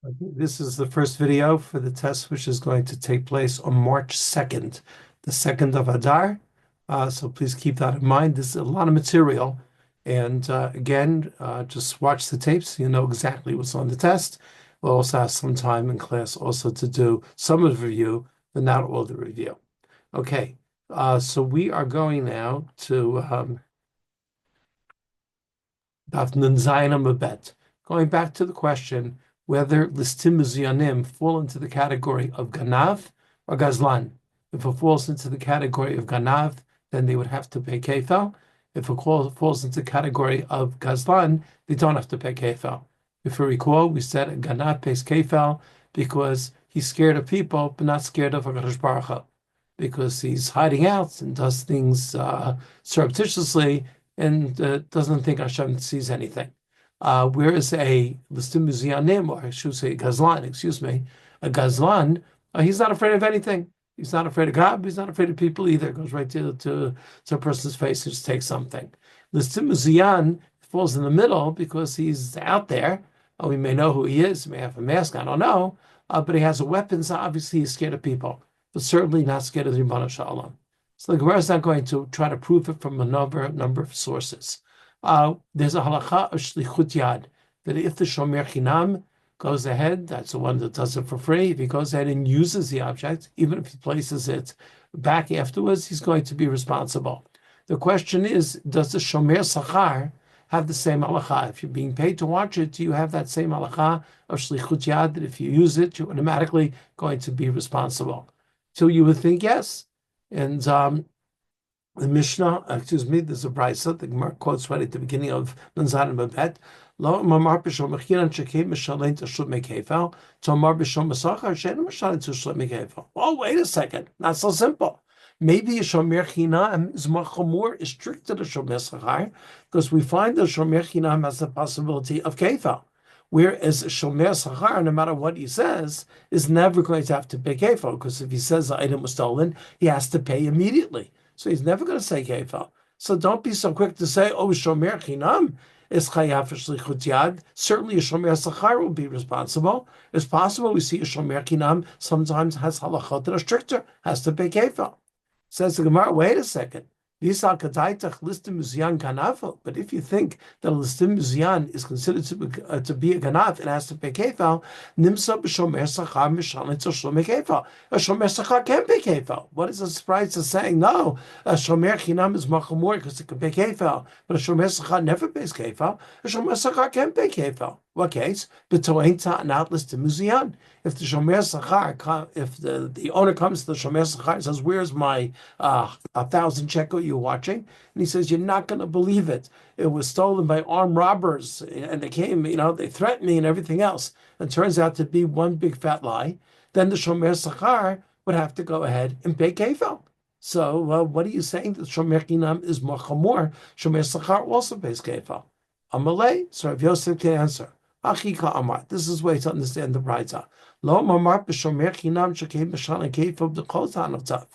Okay, this is the first video for the test, which is going to take place on March 2nd, the 2nd of Adar. So please keep that in mind. This is a lot of material. And again, just watch the tapes so you know exactly what's on the test. We'll also have some time in class also to do some of the review, but not all the review. Okay, so we are going now to Daf Nun Zayin Amud Bet. Going back to the question whether listim mezyanim fall into the category of ganav or gazlan. If it falls into the category of ganav, then they would have to pay kefel. If it falls into the category of gazlan, they don't have to pay kefel. If you recall, we said a ganav pays kefel because he's scared of people, but not scared of HaKadosh Baruch Hu, because he's hiding out and does things surreptitiously and doesn't think Hashem sees anything. Whereas a listim muzyanim, or I should say gazlan, a gazlan, he's not afraid of anything. He's not afraid of God. He's not afraid of people either. Goes right to a person's face and just takes something. Listim muzyan falls in the middle because he's out there. We may know who he is. He may have a mask. I don't know. But he has a weapon, so obviously he's scared of people, but certainly not scared of the Rebbeinu Shalom. So the Gemara is not going to try to prove it from a number of sources. There's a halacha of shlichut yad, that if the shomer chinam goes ahead, that's the one that does it for free. If he goes ahead and uses the object, even if he places it back afterwards, he's going to be responsible. The question is, does the shomer sachar have the same halacha? If you're being paid to watch it, do you have that same halacha of shlichut yad, that if you use it, you're automatically going to be responsible? So you would think yes. And the Mishnah, there's a brisa, the Gemara quotes right at the beginning of Nanzan Babet, Lo mamar b'shom mechinan shekei mishalin tashlut mekefel, tomar b'shom masachar she'enu mishalin tashlut mekefel. Oh, wait a second, not so simple. Maybe a shomer chinam is machamur, is strict to the shomer sachar, because we find the shomer chinam has the possibility of kefel. Whereas shomer sachar, no matter what he says, is never going to have to pay kefil, because if he says the item was stolen, he has to pay immediately. So he's never going to say kefil. So don't be so quick to say, oh, shomer chinam is chayav for shlichut yad. Certainly a shomer sachar will be responsible. It's possible we see a shomer chinam sometimes has halachot that are stricter, has to pay kefil. Says the Gemara, wait a second. But if you think that listim muzyan is considered to be a ganav and has to pay kefal, nimsa b'shomer sachar mishalin tzoshlomei kefal. A shomer sachar can pay kefal. What is the surprise to saying no? A shomer chinam is machamor because it can pay kefal, but a shomer sachar never pays kefal. A shomer sachar can pay kefal. What case? B'toein ta'anat listim muzyan. If the shomer sachar, if the owner comes to the shomer sachar and says, "Where's my 1,000 shekel you're watching?" And he says, "You're not going to believe it. It was stolen by armed robbers, and they came, they threatened me and everything else." And it turns out to be one big fat lie. Then the shomer sachar would have to go ahead and pay kefil. So what are you saying? That shomer chinam is more chamor? Shomer sachar also pays kefil. Amalei. So Rav Yosef can answer. Achika Amar. This is way to understand the Braita. Lo mamar b'shomer chinam shekei b'shalin kefil b'chol ta'anotav.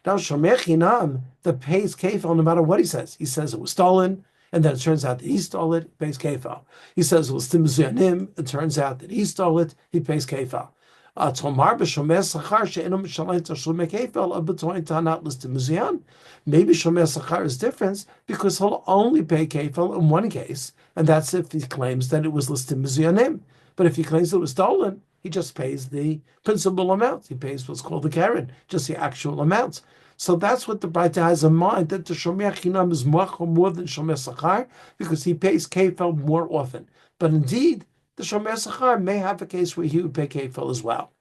Now shomer chinam that pays kefil no matter what he says. He says it was stolen, and then it turns out that he stole it. He pays kefil. He says it was timzuyanim. It turns out that he stole it. He pays kefil. Tomar b'shomer sachar she'enu mishalin tashlumei kefil b'toin ta'anat listim muzyan. Maybe shomer sachar is different because he'll only pay kefil in one case, and that's if he claims that it was listim muzyanim. But if he claims it was stolen, he just pays the principal amount. He pays what's called the keren, just the actual amount. So that's what the Braita has in mind, that the shomer chinam is more than shomer sachar because he pays kefil more often. But indeed, the shomer sachar may have a case where he would pay kefil as well.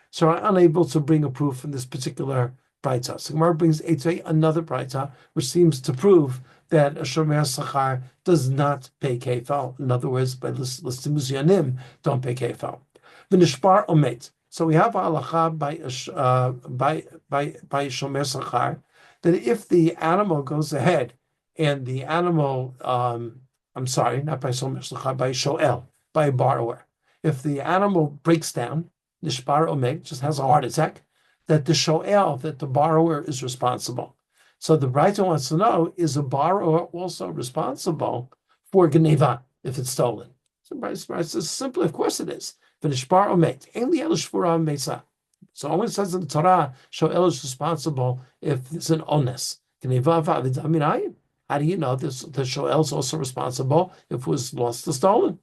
So I'm unable to bring a proof in this particular Braita. So Gemara brings another Braita, which seems to prove that a shomer sachar does not pay kefil. In other words, by listim muzyanim, don't pay kefil. V'nishbar omet. So we have a halacha by shomer sachar that if the animal goes ahead and the animal, not by shomer sachar, by shoel, by a borrower, if the animal breaks down, nishbar omet, just has a heart attack, that the shoel, that the borrower is responsible. So the Braita wants to know, is a borrower also responsible for geneva if it's stolen? So simply, of course it is. V'nishbar omet. Ain't el shvura mesa. So only says in the Torah, Shoel is responsible if it's an onus. How do you know this? The Shoel is also responsible if it was lost or stolen.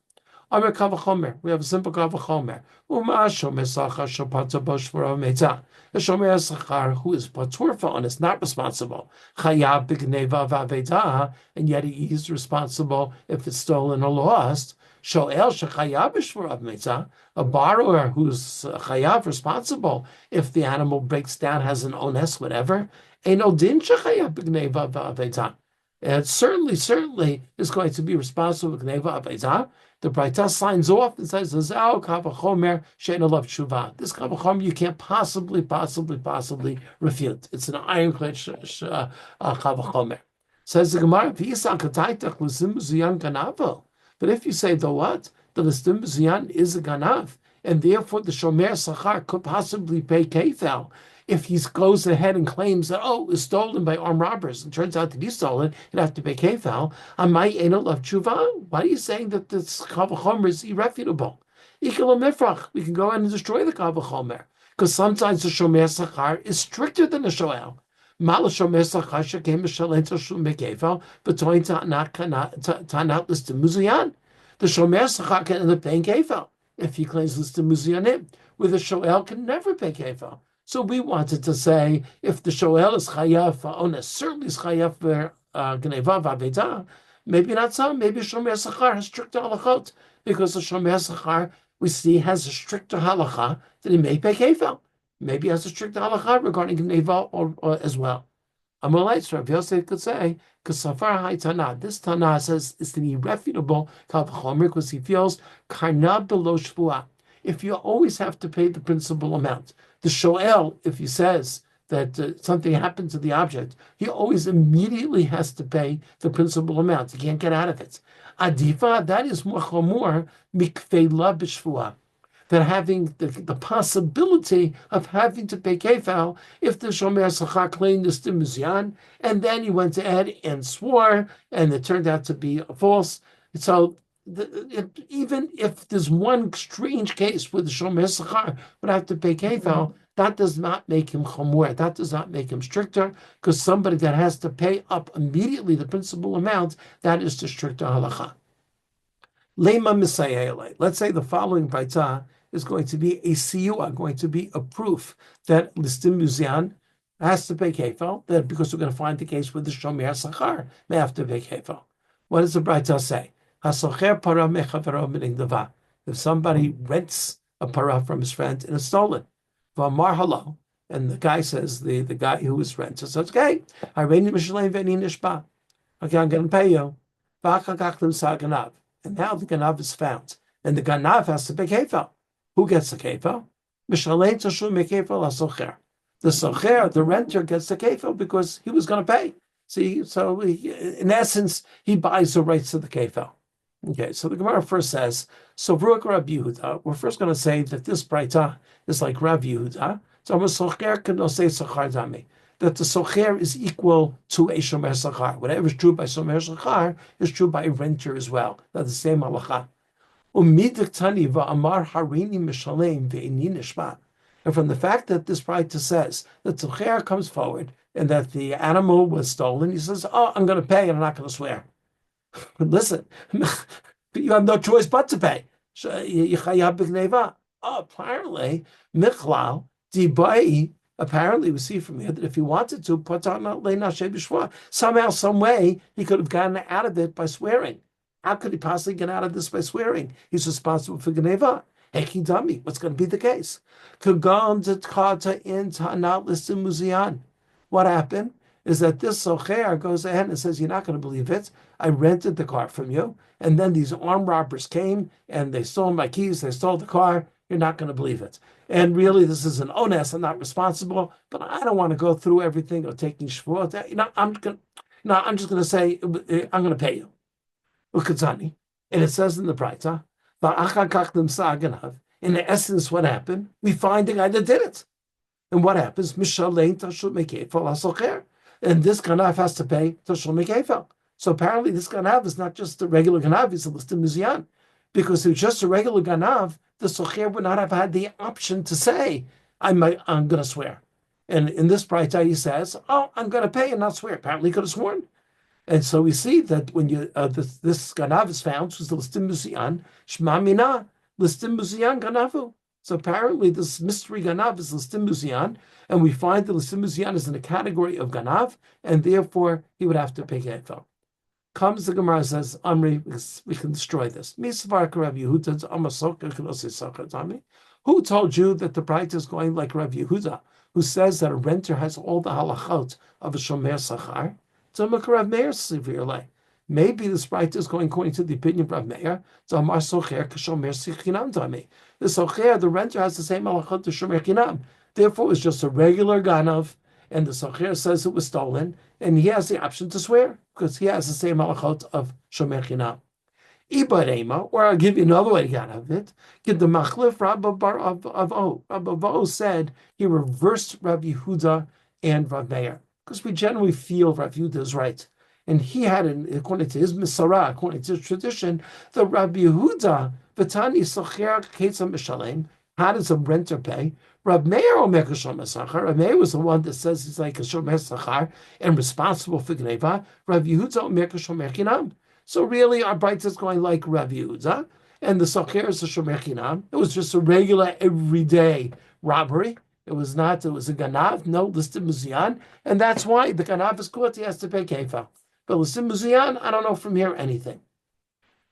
We have a simple kavachomer. The shomer sachar who is patur for honest, not responsible. Chayav b'gneva v'aveda, and yet he is responsible if it's stolen or lost. Shoel shechayav b'shvurav meitzah, a borrower who's chayav responsible if the animal breaks down, has an ones, whatever. Eino din shechayav b'gneva v'aveda. And certainly is going to be responsible for gneva aveda. The Braita signs off and says, "This kavachomer you can't possibly refute. It's an ironclad kavachomer." Says the Gemara, but if you say the what, the listim ziyan is a ganav, and therefore the shomer sachar could possibly pay kefel. If he goes ahead and claims that, it was stolen by armed robbers, and turns out that he's stolen, he'd have to pay kefal. Why are you saying that this kavachomer is irrefutable? We can go in and destroy the kavachomer, because sometimes the shomer sachar is stricter than the shoel. Mal shomer sachar shekem mishalent shum kefal, but tanat listim muziyan. The shomer sachar can end up paying kefal if he claims listim muziyanim, where the shoel can never pay kefal. So we wanted to say, if the shoel is chayav for onus, certainly is chayav for gneva v'aveda. Maybe not so. Maybe shomer sachar has stricter halachot, because the shomer sachar we see has a stricter halacha that he may pay kefel. Maybe he has a stricter halacha regarding gneva or as well. Amalei, Rav Yosef could say, because safar hai tana. This tana says it's an irrefutable kavachomer because he feels karna below shvua. If you always have to pay the principal amount. The shoel, if he says that something happened to the object, he always immediately has to pay the principal amount. He can't get out of it. Adifa, that is more chamor mikfeila b'shvua, that having the possibility of having to pay kefal if the shomer sachar claimed this to mizyan, and then he went ahead and swore, and it turned out to be false. So even if there's one strange case where the shomer sachar would have to pay kefal, that does not make him chamor. That does not make him stricter, because somebody that has to pay up immediately the principal amount, that is the stricter halacha. Lema misayele. Let's say the following baita is going to be a siyua, going to be a proof that listim muzyan has to pay kefal, that because we're going to find the case where the shomer sachar may have to pay kefal. What does the baita say? If somebody rents a para from his friend and it's stolen, and the guy says, the guy who was rented says, okay, I'm going to pay you. And now the ganav is found, and the ganav has to pay kefal. Who gets the kefal? The socher, the renter, gets the kefal because he was going to pay. See, so in essence, he buys the rights to the kefal. Okay, so the Gemara first says, so Ruach Rav Yehuda, we're first going to say that this Braita is like Rav Yehuda. So I'm a socher can say sachar dami, that the socher is equal to a shomer sachar. Whatever is true by shomer sachar is true by a renter as well. That's the same halacha. And from the fact that this Braita says that socher comes forward and that the animal was stolen, he says, I'm going to pay and I'm not going to swear. Listen, you have no choice but to pay. Apparently, Michlal, Dibai, apparently we see from here that if he wanted to, somehow, some way, he could have gotten out of it by swearing. How could he possibly get out of this by swearing? He's responsible for Geneva. Heki dummy, what's going to be the case? What happened is that this socher goes ahead and says, you're not going to believe it. I rented the car from you, and then these armed robbers came, and they stole my keys, they stole the car. You're not going to believe it. And really, this is an onus. I'm not responsible, but I don't want to go through everything or taking shvuot. I'm just going to say, I'm going to pay you. And it says in the Braita, in essence, what happened? We find the guy that did it. And what happens? And this ganav has to pay Tashul Mekefel. So apparently this ganav is not just the regular ganav, it's a listim mizyan. Because if it was just a regular ganav, the socher would not have had the option to say, I'm going to swear. And in this Braita, he says, oh, I'm going to pay and not swear. Apparently he could have sworn. And so we see that when you this ganav is found, which is the listim muzian, shma mina, listim muzian ganavu. So apparently this mystery ganav is listim muzian, and we find that listim muzian is in the category of ganav, and therefore he would have to pay kefil. Comes the Gemara says, Amri, we can destroy this. Who told you that the Braita is going like Rav Yehuda, who says that a renter has all the halachot of a shomer sachar? So Rav Meir severely. Maybe this Braita is going according to the opinion of Rav Meir. So Amar socher kashomer sichinam tami. The socher, the renter, has the same halachot to shomer chinam. Therefore, it's just a regular ganav, and the socher says it was stolen, and he has the option to swear because he has the same halachot of shomer chinam. Ibarema, or I'll give you another way to get out of it. Get the machlif Rabba bar of O. Rabba Bar said he reversed Rav Yehuda and Rav Meir because we generally feel Rav Yehuda is right, and he had, according to his misarah, according to his tradition, the Rav Yehuda v'tani socher ketzam mishalem. How does a renter pay? Rav Meir omer kashomer sachar. Rav Meir was the one that says he's like a shomer sachar and responsible for gneva. Rav Yehuda omer kashomer chinam. So really, our Braita is going like Rav Yehuda, and the socher is a shomer chinam. It was just a regular, everyday robbery. It was a ganav, no listim muzian, and that's why the ganav is caught. He has to pay kefa. But listim muzian, I don't know from here anything.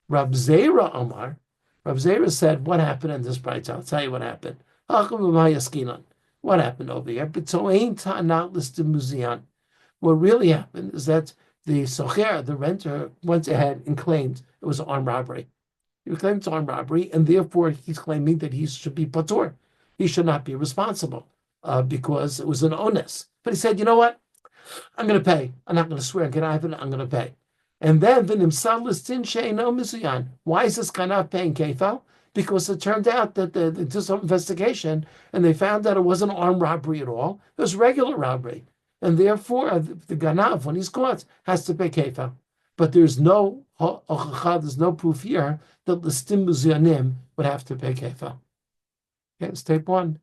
Rav Zera Omar. Rav Zera said, what happened in this Braita? I'll tell you what happened. What happened over here? But so ain't not listim muzian. What really happened is that the socher, the renter, went ahead and claimed it was armed robbery. He claimed it's armed robbery, and therefore he's claiming that he should be patur. He should not be responsible because it was an onus. But he said, you know what? I'm going to pay. I'm not going to swear. I'm going to pay. And then, why is this ganav paying kefal? Because it turned out that they did some investigation, and they found that it wasn't armed robbery at all. It was regular robbery. And therefore, the ganav, when he's caught, has to pay kefal. But there's no proof here that listim muzianim would have to pay kefal. Okay, it's tape 1.